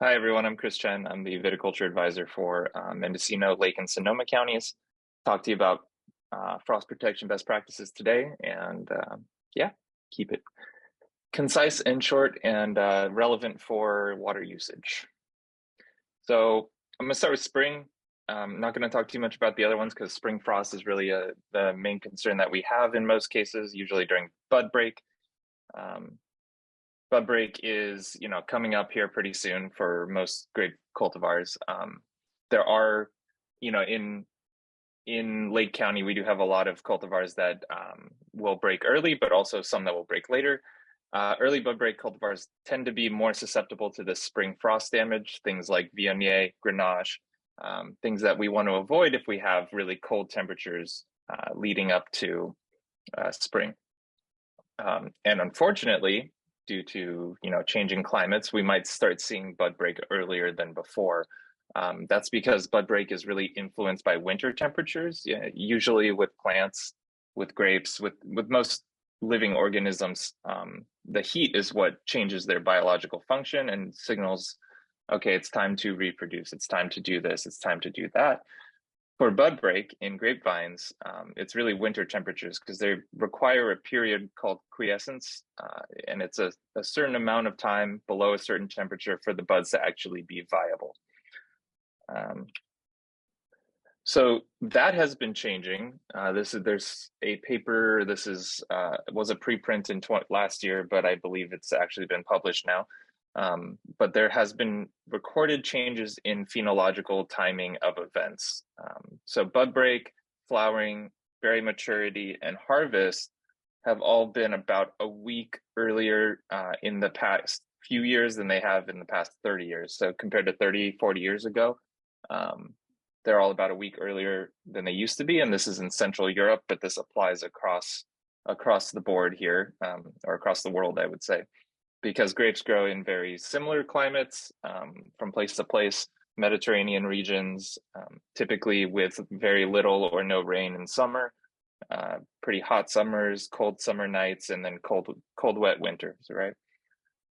Hi, everyone. I'm Chen. I'm the viticulture advisor for Mendocino, Lake, and Sonoma counties. Talk to you about frost protection best practices today, and yeah, keep it concise and short and relevant for water usage. So I'm going to start with spring. I'm not going to talk too much about the other ones because spring frost is really the main concern that we have in most cases, usually during bud break. Um, Bud break is, coming up here pretty soon for most grape cultivars. There are, in Lake County, we do have a lot of cultivars that will break early, but also some that will break later. Early bud break cultivars tend to be more susceptible to the spring frost damage, things like Viognier, Grenache, things that we want to avoid if we have really cold temperatures leading up to spring. And unfortunately, due to changing climates, we might start seeing bud break earlier than before. That's because bud break is really influenced by winter temperatures. Yeah, usually with plants, with grapes, with most living organisms, the heat is what changes their biological function and signals, okay, it's time to reproduce, it's time to do this, it's time to do that. For bud break in grapevines, it's really winter temperatures because they require a period called quiescence, and it's a certain amount of time below a certain temperature for the buds to actually be viable. So that has been changing. There's a paper. This was a preprint in last year, but I believe it's actually been published now. But there has been recorded changes in phenological timing of events. So bud break, flowering, berry maturity, and harvest have all been about a week earlier in the past few years than they have in the past 30 years. So compared to 30, 40 years ago, they're all about a week earlier than they used to be. And this is in Central Europe, but this applies across the board here, or across the world, I would say, because grapes grow in very similar climates from place to place, Mediterranean regions, typically with very little or no rain in summer, pretty hot summers, cold summer nights, and then cold, wet winters, right?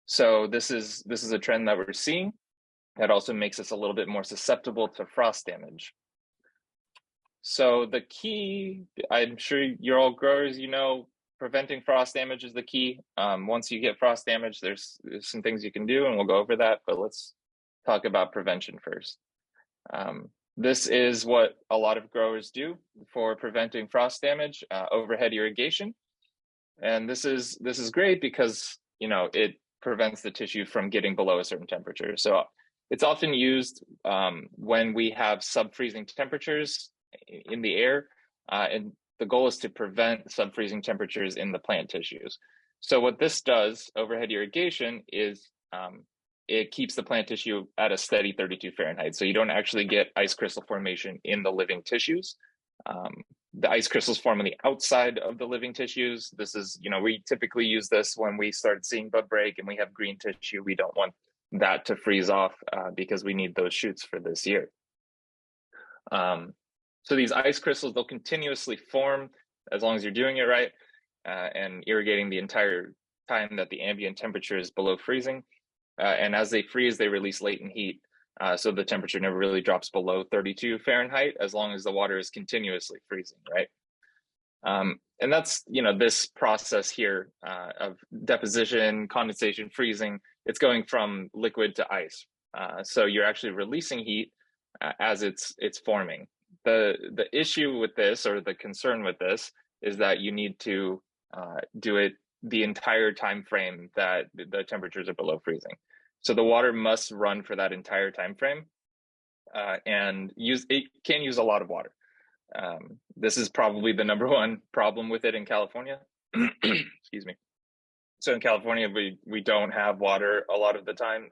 So this is a trend that we're seeing. That also makes us a little bit more susceptible to frost damage. So the key, I'm sure you're all growers, preventing frost damage is the key. Once you get frost damage, there's some things you can do, and we'll go over that, but let's talk about prevention first. This is what a lot of growers do for preventing frost damage, overhead irrigation. And this is great because, it prevents the tissue from getting below a certain temperature. So it's often used when we have sub-freezing temperatures in the air, and the goal is to prevent sub-freezing temperatures in the plant tissues. So what this does, overhead irrigation, is it keeps the plant tissue at a steady 32 Fahrenheit. So you don't actually get ice crystal formation in the living tissues. The ice crystals form on the outside of the living tissues. This is, we typically use this when we start seeing bud break and we have green tissue. We don't want that to freeze off because we need those shoots for this year. So these ice crystals, they'll continuously form as long as you're doing it right and irrigating the entire time that the ambient temperature is below freezing. And as they freeze, they release latent heat. So the temperature never really drops below 32 Fahrenheit as long as the water is continuously freezing, right? And that's, this process here of deposition, condensation, freezing, it's going from liquid to ice. So you're actually releasing heat as it's forming. The issue with this, or the concern with this, is that you need to do it the entire time frame that the temperatures are below freezing. So the water must run for that entire time frame, and it can use a lot of water. This is probably the number one problem with it in California. Excuse me. So in California, we don't have water a lot of the time.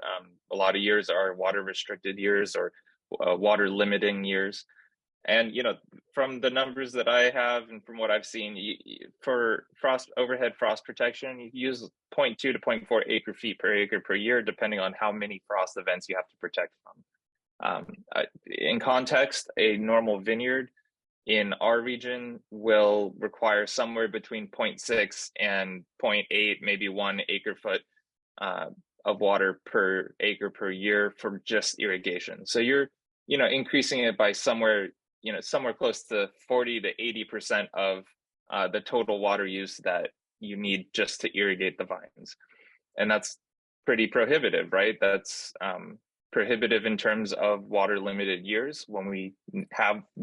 A lot of years are water restricted years or water limiting years. And, from the numbers that I have and from what I've seen, for overhead frost protection, you use 0.2 to 0.4 acre feet per acre per year, depending on how many frost events you have to protect from. In context, a normal vineyard in our region will require somewhere between 0.6 and 0.8, maybe 1 acre foot of water per acre per year for just irrigation. So you're, increasing it by somewhere close to 40 to 80% of the total water use that you need just to irrigate the vines. And that's pretty prohibitive, right? That's prohibitive in terms of water limited years when we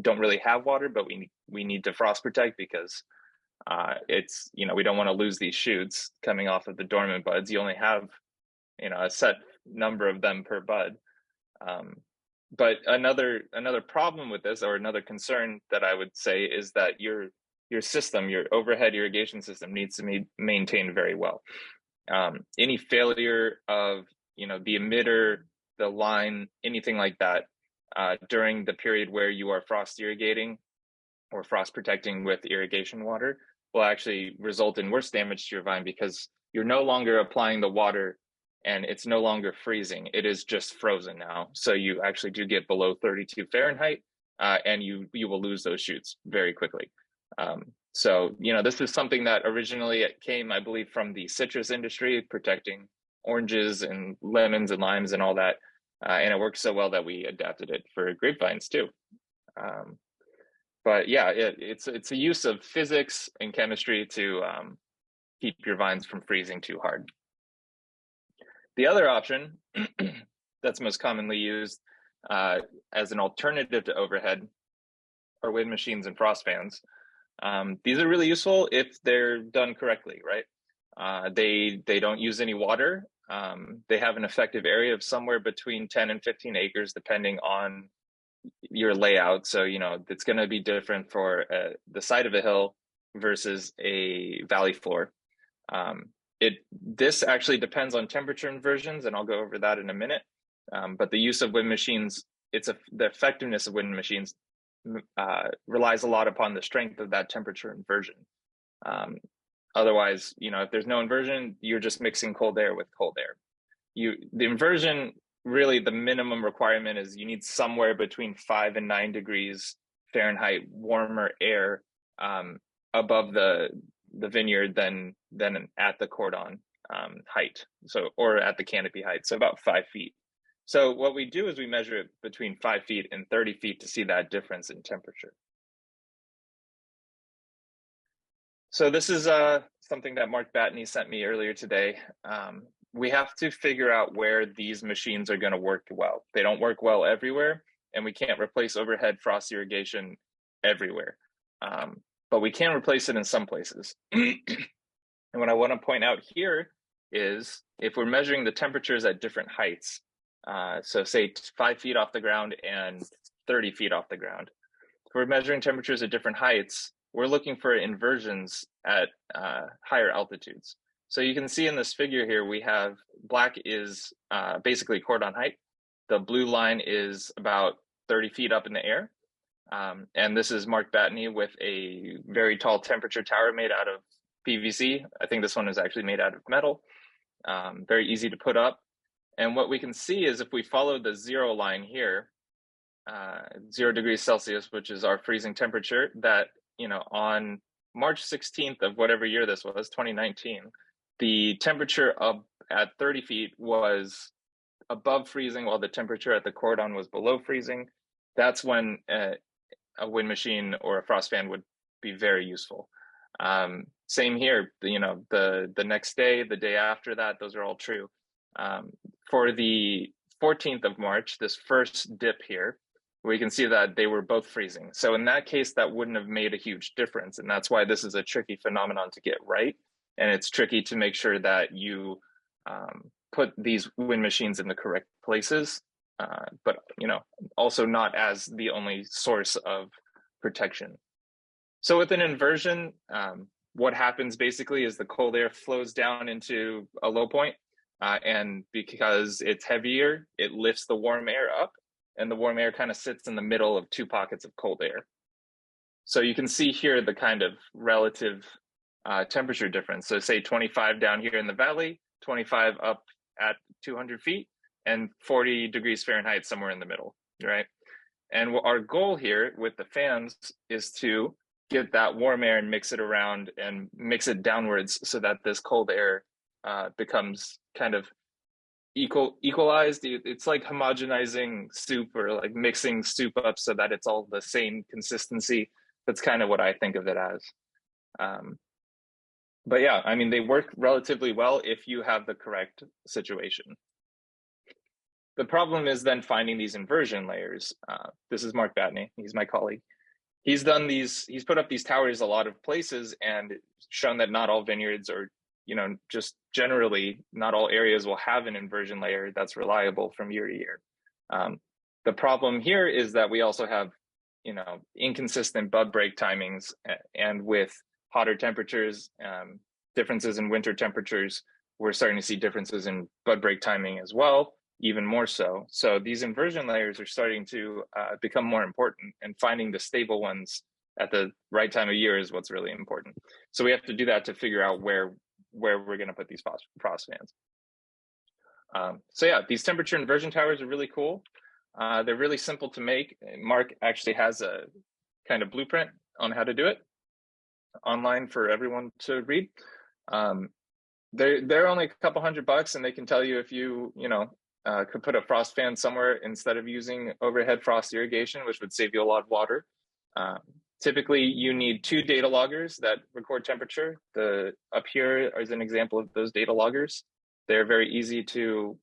don't really have water, but we need to frost protect because it's, we don't want to lose these shoots coming off of the dormant buds. You only have, a set number of them per bud. But another problem with this, or another concern that I would say, is that your system, your overhead irrigation system, needs to be maintained very well. Any failure of the emitter, the line, anything like that during the period where you are frost irrigating or frost protecting with irrigation water will actually result in worse damage to your vine, because you're no longer applying the water and it's no longer freezing. It is just frozen now. So you actually do get below 32 Fahrenheit and you will lose those shoots very quickly. So, this is something that originally came, I believe, from the citrus industry, protecting oranges and lemons and limes and all that. And it worked so well that we adapted it for grapevines too. But yeah, it's a use of physics and chemistry to keep your vines from freezing too hard. The other option that's most commonly used as an alternative to overhead are wind machines and frost fans. These are really useful if they're done correctly, right? They don't use any water. They have an effective area of somewhere between 10 and 15 acres, depending on your layout. So, it's going to be different for the side of a hill versus a valley floor. This actually depends on temperature inversions, and I'll go over that in a minute. But the use of wind machines, the effectiveness of wind machines relies a lot upon the strength of that temperature inversion. Otherwise, if there's no inversion, you're just mixing cold air with cold air. The inversion, really the minimum requirement is you need somewhere between 5 and 9 degrees Fahrenheit warmer air above the vineyard than at the cordon height, or at the canopy height, so about 5 feet. So what we do is we measure it between 5 feet and 30 feet to see that difference in temperature. So this is something that Mark Batney sent me earlier today. We have to figure out where these machines are going to work well. They don't work well everywhere, and we can't replace overhead frost irrigation everywhere. But we can replace it in some places. And what I want to point out here is if we're measuring the temperatures at different heights, so say 5 feet off the ground and 30 feet off the ground, if we're measuring temperatures at different heights, we're looking for inversions at higher altitudes. So you can see in this figure here, we have black is basically cordon height. The blue line is about 30 feet up in the air. And this is Mark Batney with a very tall temperature tower made out of PVC. I think this one is actually made out of metal. Very easy to put up. And what we can see is if we follow the 0 line here, 0 degrees Celsius, which is our freezing temperature, that, on March 16th of whatever year this was, 2019, the temperature at 30 feet was above freezing while the temperature at the cordon was below freezing. That's when a wind machine or a frost fan would be very useful. Same here, the next day, the day after that, those are all true. For the 14th of March, this first dip here, we can see that they were both freezing. So in that case, that wouldn't have made a huge difference. And that's why this is a tricky phenomenon to get right. And it's tricky to make sure that you put these wind machines in the correct places, but also not as the only source of protection. So with an inversion, what happens basically is the cold air flows down into a low point, and because it's heavier, it lifts the warm air up, and the warm air kind of sits in the middle of 2 pockets of cold air. So you can see here the kind of relative temperature difference. So say 25 down here in the valley, 25 up at 200 feet, and 40 degrees Fahrenheit somewhere in the middle, right? And our goal here with the fans is to get that warm air and mix it around and mix it downwards so that this cold air becomes kind of equalized. It's like homogenizing soup or like mixing soup up so that it's all the same consistency. That's kind of what I think of it as. Um, but yeah, I mean, they work relatively well if you have the correct situation. The problem is then finding these inversion layers. This is Mark Batney. He's my colleague. He's put up these towers a lot of places and shown that not all vineyards, or just generally not all areas, will have an inversion layer that's reliable from year to year. The problem here is that we also have inconsistent bud break timings, and with hotter temperatures, differences in winter temperatures, we're starting to see differences in bud break timing as well, even more so. So these inversion layers are starting to become more important, and finding the stable ones at the right time of year is what's really important. So we have to do that to figure out where we're going to put these frost fans. So yeah, these temperature inversion towers are really cool. They're really simple to make. Mark actually has a kind of blueprint on how to do it online for everyone to read. They're only a couple $100, and they can tell you if you could put a frost fan somewhere instead of using overhead frost irrigation, which would save you a lot of water. Typically, you need 2 data loggers that record temperature. Up here is an example of those data loggers. They're very easy to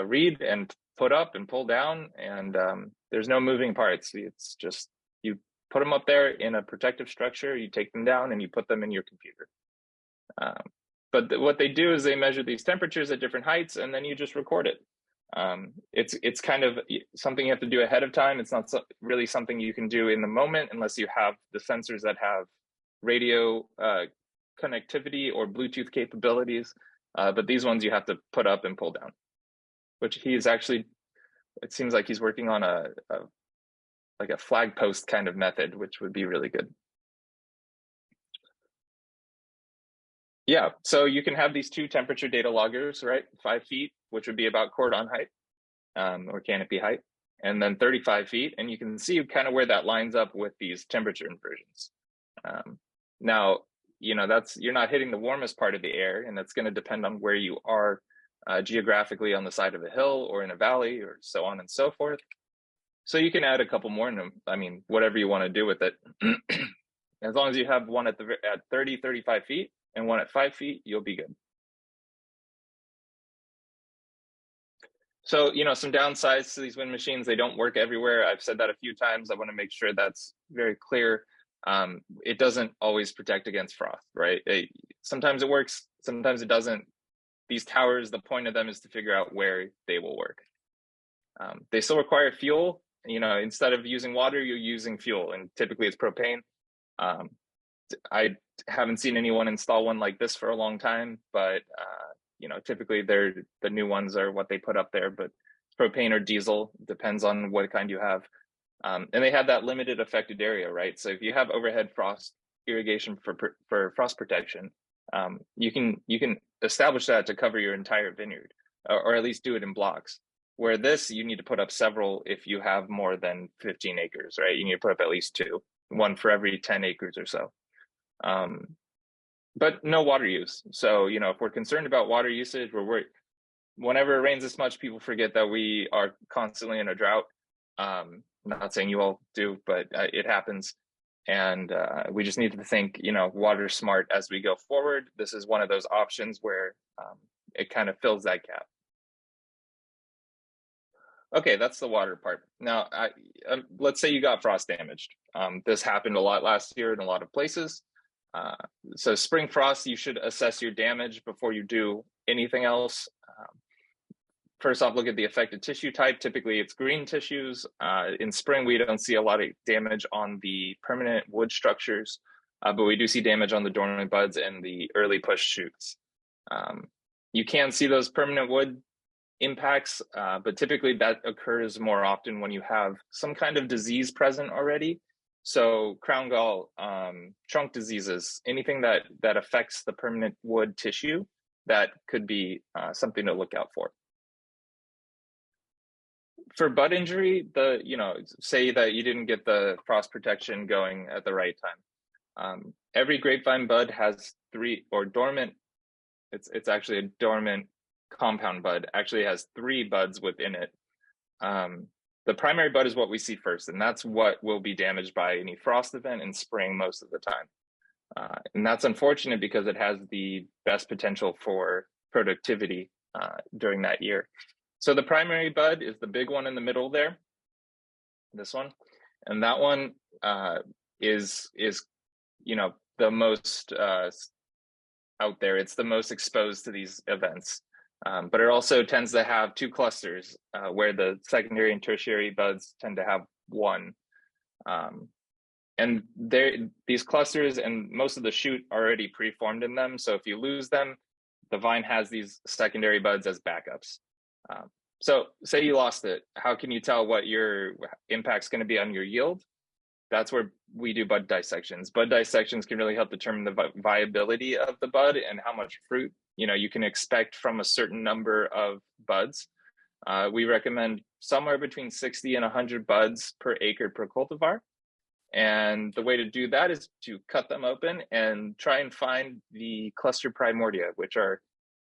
read and put up and pull down, and there's no moving parts. It's just you put them up there in a protective structure, you take them down, and you put them in your computer. But what they do is they measure these temperatures at different heights, and then you just record it. It's kind of something you have to do ahead of time. It's not really something you can do in the moment unless you have the sensors that have radio connectivity or Bluetooth capabilities. But these ones you have to put up and pull down, which he's actually, it seems like he's working on a flag post kind of method, which would be really good. Yeah, so you can have these 2 temperature data loggers, right? 5 feet, which would be about cordon height, or canopy height, and then 35 feet. And you can see kind of where that lines up with these temperature inversions. Now, you're not hitting the warmest part of the air, and that's going to depend on where you are geographically, on the side of a hill or in a valley, or so on and so forth. So you can add a couple more, whatever you want to do with it. As long as you have one at 30, 35 feet and one at 5 feet, you'll be good. So, some downsides to these wind machines: they don't work everywhere. I've said that a few times. I want to make sure that's very clear. It doesn't always protect against frost, right? Sometimes it works, sometimes it doesn't. These towers, the point of them is to figure out where they will work. They still require fuel. Instead of using water, you're using fuel, and typically it's propane. I haven't seen anyone install one like this for a long time, but typically the new ones are what they put up there, but propane or diesel, depends on what kind you have. And they have that limited affected area, right? So if you have overhead frost irrigation for frost protection, you can establish that to cover your entire vineyard, or at least do it in blocks. Where this, you need to put up several if you have more than 15 acres, right? You need to put up at least 2, one for every 10 acres or so. But no water use. So, if we're concerned about water usage, whenever it rains this much, people forget that we are constantly in a drought. Not saying you all do, but it happens. And we just need to think, water smart as we go forward. This is one of those options where it kind of fills that gap. Okay, that's the water part. Now, let's say you got frost damaged. This happened a lot last year in a lot of places. So spring frost, you should assess your damage before you do anything else. First off, look at the affected tissue type. Typically, it's green tissues. In spring, we don't see a lot of damage on the permanent wood structures, but we do see damage on the dormant buds and the early push shoots. You can see those permanent wood impacts, but typically that occurs more often when you have some kind of disease present already. So crown gall, trunk diseases, anything that affects the permanent wood tissue, that could be something to look out for. For bud injury, say that you didn't get the frost protection going at the right time. Every grapevine bud has 3, or dormant. It's actually a dormant compound bud actually has 3 buds within it. The primary bud is what we see first, and that's what will be damaged by any frost event in spring most of the time. And that's unfortunate because it has the best potential for productivity during that year. So the primary bud is the big one in the middle there, this one, and that one is the most out there. It's the most exposed to these events. But it also tends to have 2 clusters where the secondary and tertiary buds tend to have 1. And these clusters and most of the shoot are already preformed in them. So if you lose them, the vine has these secondary buds as backups. So say you lost it, how can you tell what your impact's going to be on your yield? That's where we do bud dissections. Bud dissections can really help determine the viability of the bud and how much fruit you can expect from a certain number of buds. We recommend somewhere between 60 and 100 buds per acre per cultivar. And the way to do that is to cut them open and try and find the cluster primordia, which are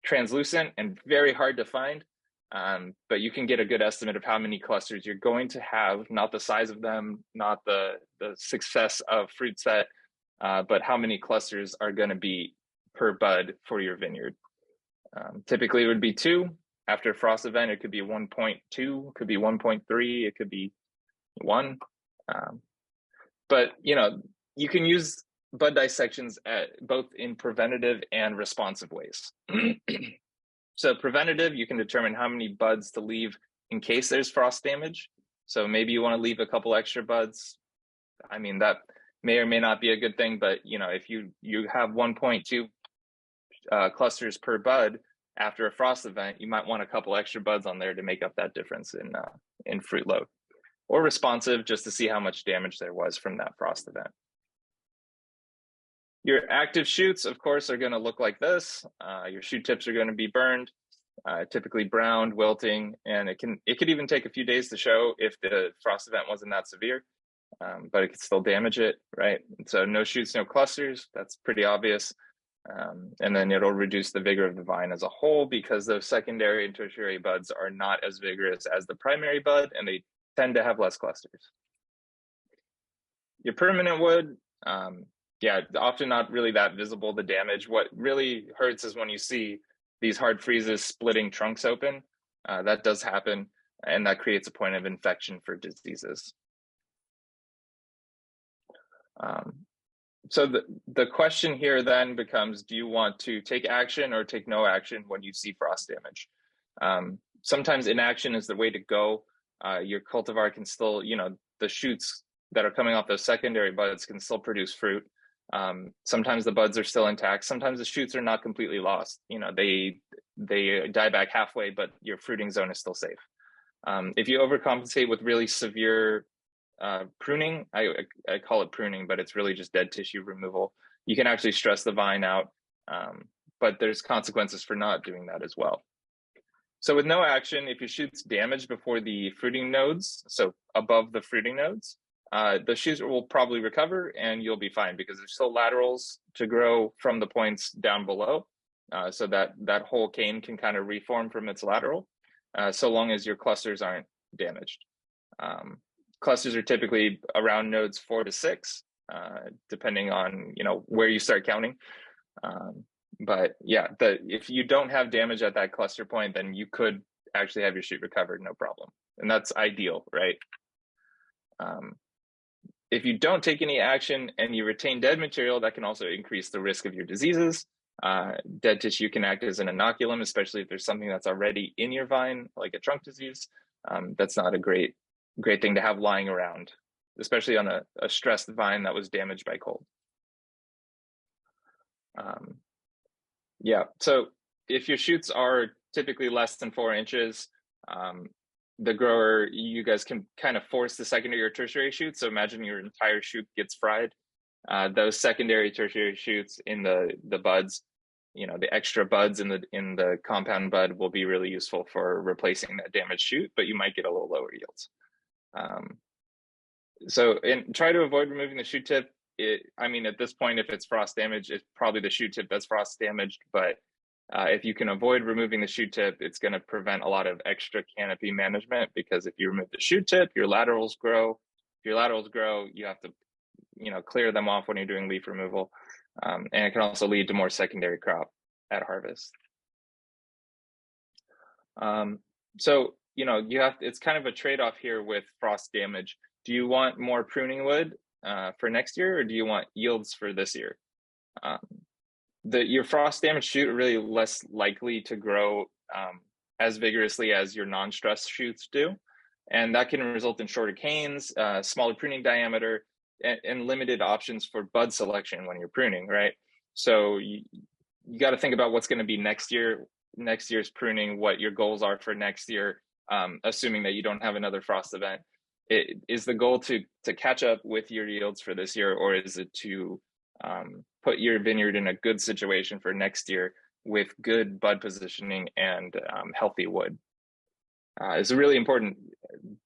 translucent and very hard to find. But you can get a good estimate of how many clusters you're going to have, not the size of them, not the success of fruit set, but how many clusters are going to be per bud for your vineyard. Typically it would be 2. After a frost event, it could be 1.2, it could be 1.3, it could be 1. But you can use bud dissections both in preventative and responsive ways. So preventative, you can determine how many buds to leave in case there's frost damage. So maybe you want to leave a couple extra buds. I mean, that may or may not be a good thing, but if you have 1.2 clusters per bud after a frost event, you might want a couple extra buds on there to make up that difference in fruit load. Or responsive, just to see how much damage there was from that frost event. Your active shoots, of course, are going to look like this. Your shoot tips are going to be burned, typically browned, wilting, and it could even take a few days to show if the frost event wasn't that severe, but it could still damage it, right? So no shoots, no clusters, that's pretty obvious. And then it'll reduce the vigor of the vine as a whole because those secondary and tertiary buds are not as vigorous as the primary bud, and they tend to have less clusters. Your permanent wood, often not really that visible, the damage. What really hurts is when you see these hard freezes splitting trunks open. That does happen, and that creates a point of infection for diseases. So the question here then becomes, do you want to take action or take no action when you see frost damage? Sometimes inaction is the way to go. Your cultivar can still, the shoots that are coming off those secondary buds can still produce fruit. Sometimes the buds are still intact. Sometimes the shoots are not completely lost. They die back halfway, but your fruiting zone is still safe. If you overcompensate with really severe pruning, I call it pruning, but it's really just dead tissue removal. You can actually stress the vine out, but there's consequences for not doing that as well. So with no action, if your shoot's damaged before the fruiting nodes, so above the fruiting nodes, the shoots will probably recover and you'll be fine because there's still laterals to grow from the points down below, so that whole cane can kind of reform from its lateral, so long as your clusters aren't damaged. Clusters are typically around nodes 4 to 6, depending on where you start counting. But yeah, if you don't have damage at that cluster point, then you could actually have your shoot recovered, no problem. And that's ideal, right? If you don't take any action and you retain dead material, that can also increase the risk of your diseases. Dead tissue can act as an inoculum, especially if there's something that's already in your vine, like a trunk disease. That's not a great thing to have lying around, especially on a stressed vine that was damaged by cold. So if your shoots are typically less than 4 inches, the grower, you guys can kind of force the secondary or tertiary shoots. So imagine your entire shoot gets fried. Those secondary, tertiary shoots in the buds, the extra buds in the compound bud will be really useful for replacing that damaged shoot, but you might get a little lower yields. Try to avoid removing the shoot tip. At this point, if it's frost damage, it's probably the shoot tip that's frost damaged, but If you can avoid removing the shoot tip, it's going to prevent a lot of extra canopy management, because if you remove the shoot tip, your laterals grow. If your laterals grow, you have to, clear them off when you're doing leaf removal. And it can also lead to more secondary crop at harvest. So, it's kind of a trade-off here with frost damage. Do you want more pruning wood for next year, or do you want yields for this year? Your frost damaged shoot are really less likely to grow as vigorously as your non-stress shoots do. And that can result in shorter canes, smaller pruning diameter, and limited options for bud selection when you're pruning, right? So you got to think about what's going to be next year's pruning, what your goals are for next year, assuming that you don't have another frost event. Is the goal to catch up with your yields for this year, or is it to put your vineyard in a good situation for next year with good bud positioning and healthy wood? It's really important,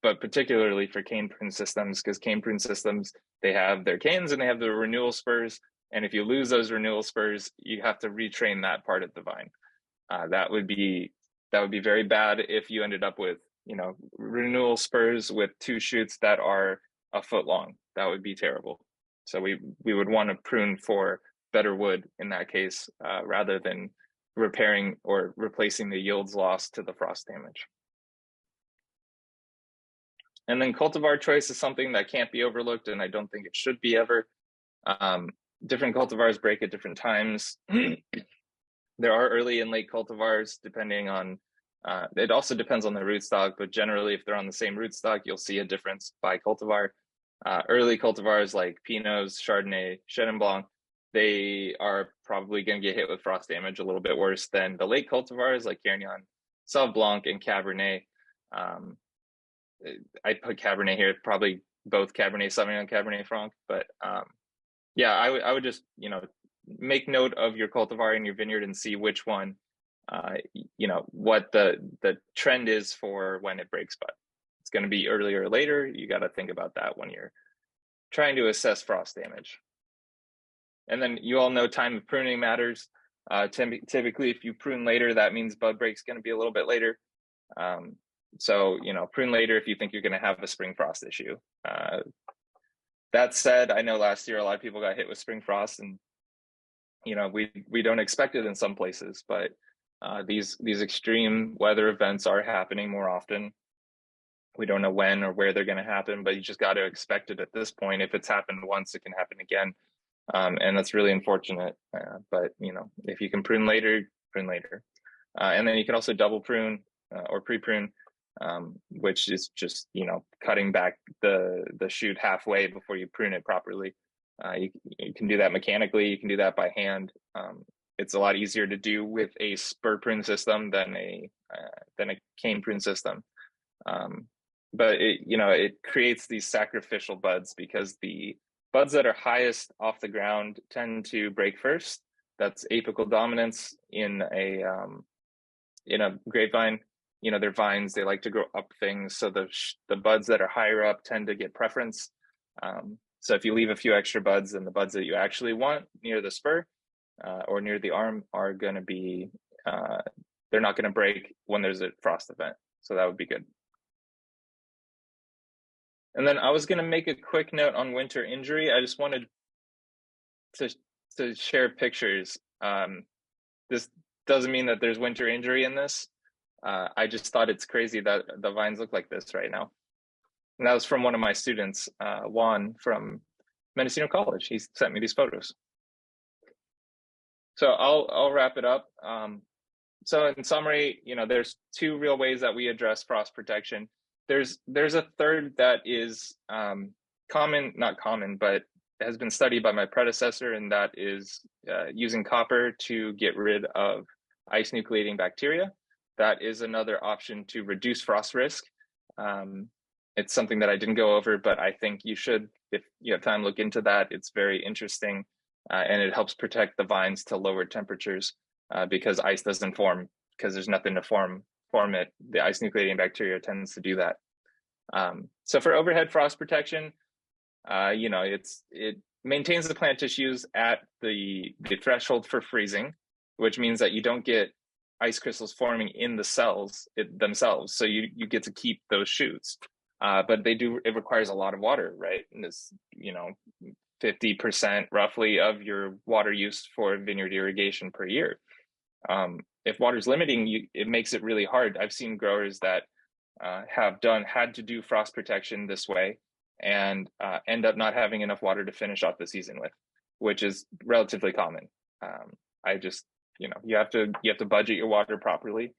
but particularly for cane prune systems, because cane prune systems, they have their canes and they have the renewal spurs. And if you lose those renewal spurs, you have to retrain that part of the vine. That would be very bad if you ended up with, renewal spurs with two shoots that are a foot long. That would be terrible. So we would want to prune for better wood in that case, rather than repairing or replacing the yields lost to the frost damage. And then cultivar choice is something that can't be overlooked, and I don't think it should be ever. Different cultivars break at different times. There are early and late cultivars, depending on, it also depends on the rootstock, but generally if they're on the same rootstock, you'll see a difference by cultivar. Early cultivars like Pinots, Chardonnay, Chenin Blanc, they are probably going to get hit with frost damage a little bit worse than the late cultivars like Carignan, Sauv Blanc, and Cabernet. I put Cabernet here, probably both Cabernet Sauvignon and Cabernet Franc, but yeah, I would just, make note of your cultivar in your vineyard and see which one, what the trend is for when it breaks bud. It's going to be earlier or later. You got to think about that when you're trying to assess frost damage. And then you all know time of pruning matters. Typically, if you prune later, that means bud break's going to be a little bit later. So, prune later if you think you're going to have a spring frost issue. That said, I know last year a lot of people got hit with spring frost, and we don't expect it in some places, but these extreme weather events are happening more often. We don't know when or where they're going to happen, but you just got to expect it at this point. If it's happened once, it can happen again, and that's really unfortunate. But if you can prune later, prune later, and then you can also double prune or pre-prune, which is just cutting back the shoot halfway before you prune it properly. You can do that mechanically. You can do that by hand. It's a lot easier to do with a spur prune system than a cane prune system. But it creates these sacrificial buds, because the buds that are highest off the ground tend to break first. That's apical dominance in a grapevine. They're vines, they like to grow up things. So the buds that are higher up tend to get preference. So if you leave a few extra buds, then the buds that you actually want near the spur or near the arm are going to be, they're not going to break when there's a frost event. So that would be good. And then I was going to make a quick note on winter injury. I just wanted to share pictures. This doesn't mean that there's winter injury in this. I just thought it's crazy that the vines look like this right now. And that was from one of my students, Juan from Mendocino College. He sent me these photos. So I'll wrap it up. So in summary, there's two real ways that we address frost protection. There's a third that is not common, but has been studied by my predecessor, and that is using copper to get rid of ice nucleating bacteria. That is another option to reduce frost risk. It's something that I didn't go over, but I think you should, if you have time, look into that. It's very interesting, and it helps protect the vines to lower temperatures because ice doesn't form, because there's nothing to form it. The ice nucleating bacteria tends to do that. So for overhead frost protection, it maintains the plant tissues at the threshold for freezing. which means that you don't get ice crystals forming in the cells themselves. So you get to keep those shoots. But it requires a lot of water, right? And it's, 50% roughly of your water use for vineyard irrigation per year. If water's limiting, it makes it really hard. I've seen growers that had to do frost protection this way and end up not having enough water to finish off the season with, which is relatively common. I just, you have to budget your water properly.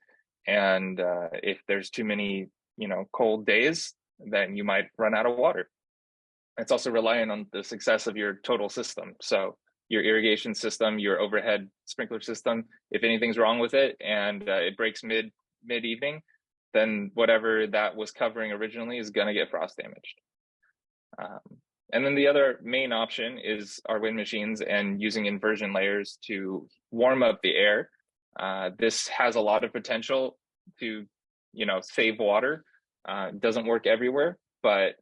And if there's too many, cold days, then you might run out of water. It's also reliant on the success of your total system. So your irrigation system, your overhead sprinkler system, if anything's wrong with it and it breaks mid-evening, then whatever that was covering originally is going to get frost damaged. And then the other main option is our wind machines and using inversion layers to warm up the air. This has a lot of potential to, save water. It doesn't work everywhere, but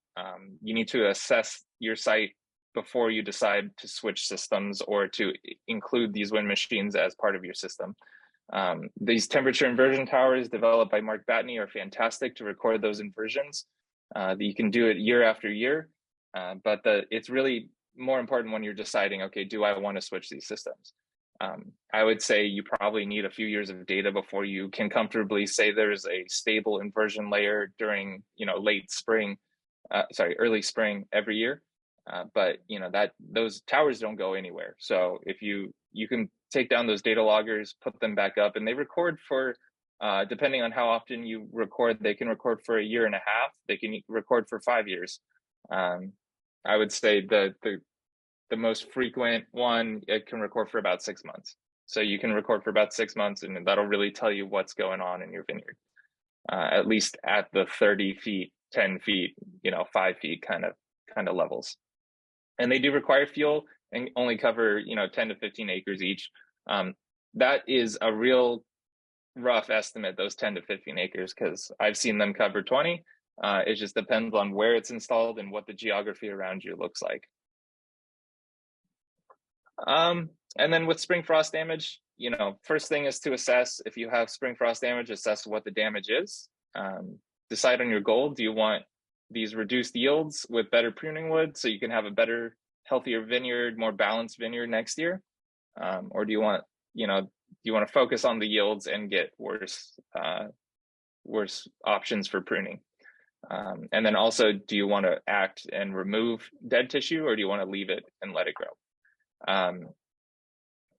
you need to assess your site before you decide to switch systems or to include these wind machines as part of your system. These temperature inversion towers developed by Mark Batney are fantastic to record those inversions. You can do it year after year, but it's really more important when you're deciding, okay, do I want to switch these systems? I would say you probably need a few years of data before you can comfortably say there's a stable inversion layer during, early spring every year. But those towers don't go anywhere. So if you can take down those data loggers, put them back up, and they record for, depending on how often you record, they can record for a year and a half. They can record for 5 years. I would say the most frequent one, it can record for about 6 months. So you can record for about 6 months, and that'll really tell you what's going on in your vineyard, at least at the 30 feet, 10 feet, 5 feet kind of levels. And they do require fuel and only cover, 10 to 15 acres each. That is a real rough estimate, those 10 to 15 acres, because I've seen them cover 20. It just depends on where it's installed and what the geography around you looks like. And then with spring frost damage, first thing is to assess if you have spring frost damage, assess what the damage is. Decide on your goal. Do you want these reduced yields with better pruning wood so you can have a better, healthier vineyard, more balanced vineyard next year? Or do you want to focus on the yields and get worse options for pruning? And then also, do you want to act and remove dead tissue, or do you want to leave it and let it grow?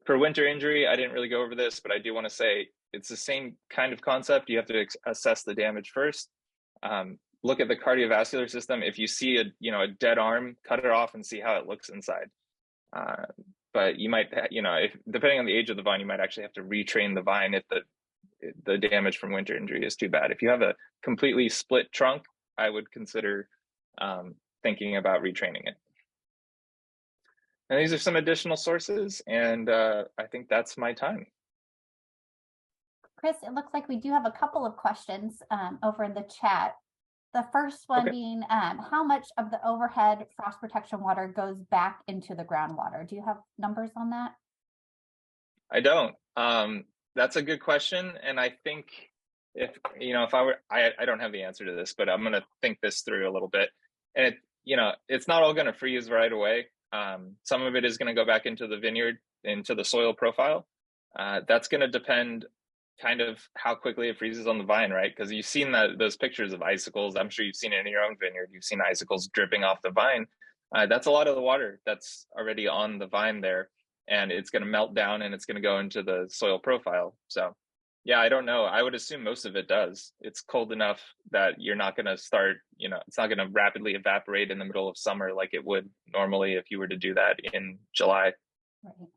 For winter injury, I didn't really go over this, but I do want to say it's the same kind of concept. You have to assess the damage first. Look at the cardiovascular system. If you see a dead arm, cut it off and see how it looks inside. But you might, depending on the age of the vine, you might actually have to retrain the vine if the damage from winter injury is too bad. If you have a completely split trunk, I would consider thinking about retraining it. And these are some additional sources, and I think that's my time. Chris, it looks like we do have a couple of questions over in the chat. The first one being, how much of the overhead frost protection water goes back into the groundwater? Do you have numbers on that? I don't. That's a good question, and I think if I were, I don't have the answer to this, but I'm going to think this through a little bit. And it's not all going to freeze right away. Some of it is going to go back into the vineyard, into the soil profile. That's going to depend kind of how quickly it freezes on the vine, right? Because you've seen those pictures of icicles. I'm sure you've seen it in your own vineyard. You've seen icicles dripping off the vine. That's a lot of the water that's already on the vine there, and it's going to melt down and it's going to go into the soil profile. So yeah, I don't know. I would assume most of it does. It's cold enough that you're not going to start, it's not going to rapidly evaporate in the middle of summer like it would normally if you were to do that in July. Right.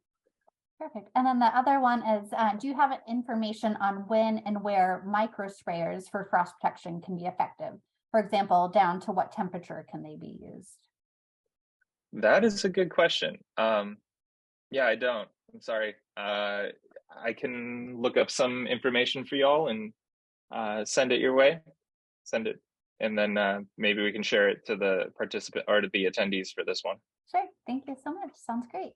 Perfect. And then the other one is, do you have information on when and where micro sprayers for frost protection can be effective? For example, down to what temperature can they be used? That is a good question. Yeah, I don't. I'm sorry. I can look up some information for y'all and send it your way. Send it, and then maybe we can share it to the participant or to the attendees for this one. Sure. Thank you so much. Sounds great.